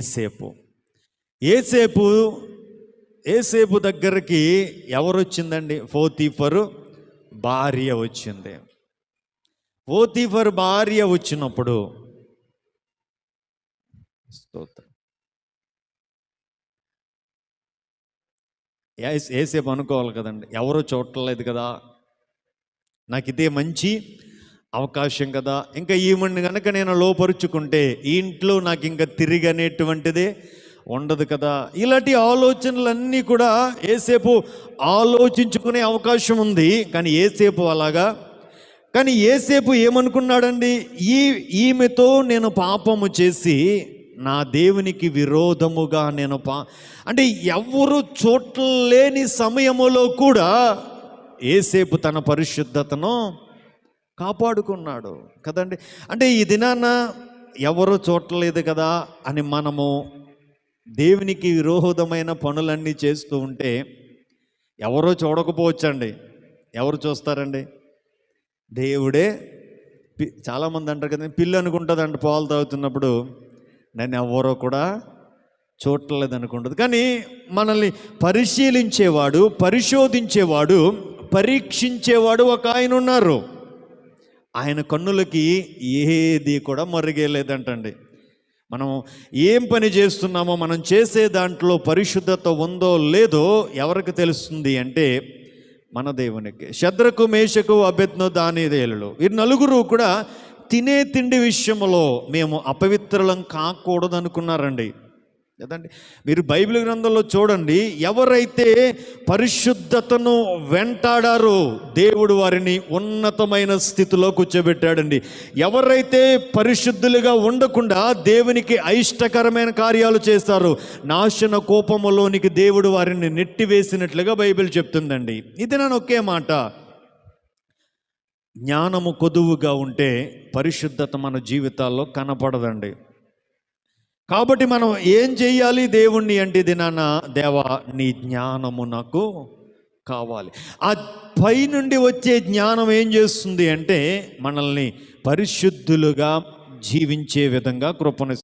ఏసేపు ఏసేపు ఏసేపు దగ్గరికి ఎవరు వచ్చిందండి? పోతీఫరు భార్య వచ్చింది. పోతీఫరు భార్య వచ్చినప్పుడు ఏసేపు అనుకోవాలి కదండి, ఎవరో చూడలేదు కదా, నాకు ఇదే మంచి అవకాశం కదా, ఇంకా ఈమెను కనుక నేను లోపరుచుకుంటే ఈ ఇంట్లో నాకు ఇంకా తిరిగి అనేటువంటిదే ఉండదు కదా. ఇలాంటి ఆలోచనలన్నీ కూడా ఏసేపు ఆలోచించుకునే అవకాశం ఉంది. కానీ ఏసేపు అలాగా కానీ ఏసేపు ఏమనుకున్నాడండి? ఈమెతో నేను పాపము చేసి నా దేవునికి విరోధముగా నేను అంటే ఎవరు చూడలేని సమయములో కూడా ఏసేపు తన పరిశుద్ధతను కాపాడుకున్నాడు కదండి. అంటే ఈ దినాన ఎవరు చూడలేదు కదా అని మనము దేవునికి విరోధమైన పనులన్నీ చేస్తూ ఉంటే ఎవరో చూడకపోవచ్చండి. ఎవరు చూస్తారండి? దేవుడే. చాలామంది అంటారు కదా, పిల్లి అనుకుంటుందండి పాలు తాగుతున్నప్పుడు, నన్ను ఎవరో కూడా చూడలేదు అనుకుంటుంది. కానీ మనల్ని పరిశీలించేవాడు, పరిశోధించేవాడు, పరీక్షించేవాడు ఒక ఆయన ఉన్నారు. ఆయన కన్నులకి ఏది కూడా మరుగేలేదంటండి. మనం ఏం పని చేస్తున్నామో, మనం చేసే దాంట్లో పరిశుద్ధత ఉందో లేదో ఎవరికి తెలుస్తుంది అంటే మన దేవునికి. శద్రకు, మేషకు, అబేద్నెగో, దానియేలు వీరు నలుగురు కూడా తినే తిండి విషయంలో మేము అపవిత్రులం కాకూడదు అనుకున్నారండి కదండి. మీరు బైబిల్ గ్రంథంలో చూడండి, ఎవరైతే పరిశుద్ధతను వెంటాడారో దేవుడు వారిని ఉన్నతమైన స్థితిలో కూర్చోబెట్టాడండి. ఎవరైతే పరిశుద్ధులుగా ఉండకుండా దేవునికి అయిష్టకరమైన కార్యాలు చేస్తారో నాశన కోపములోనికి దేవుడు వారిని నెట్టివేసినట్లుగా బైబిల్ చెప్తుందండి. ఇది నేను ఒకే మాట, జ్ఞానము కొదువుగా ఉంటే పరిశుద్ధత మన జీవితాల్లో కనపడదండి. కాబట్టి మనం ఏం చెయ్యాలి దేవుణ్ణి అంటే, దినాన దేవా నీ జ్ఞానము నాకు కావాలి. ఆ పై నుండి వచ్చే జ్ఞానం ఏం చేస్తుంది అంటే మనల్ని పరిశుద్ధులుగా జీవించే విధంగా కృపను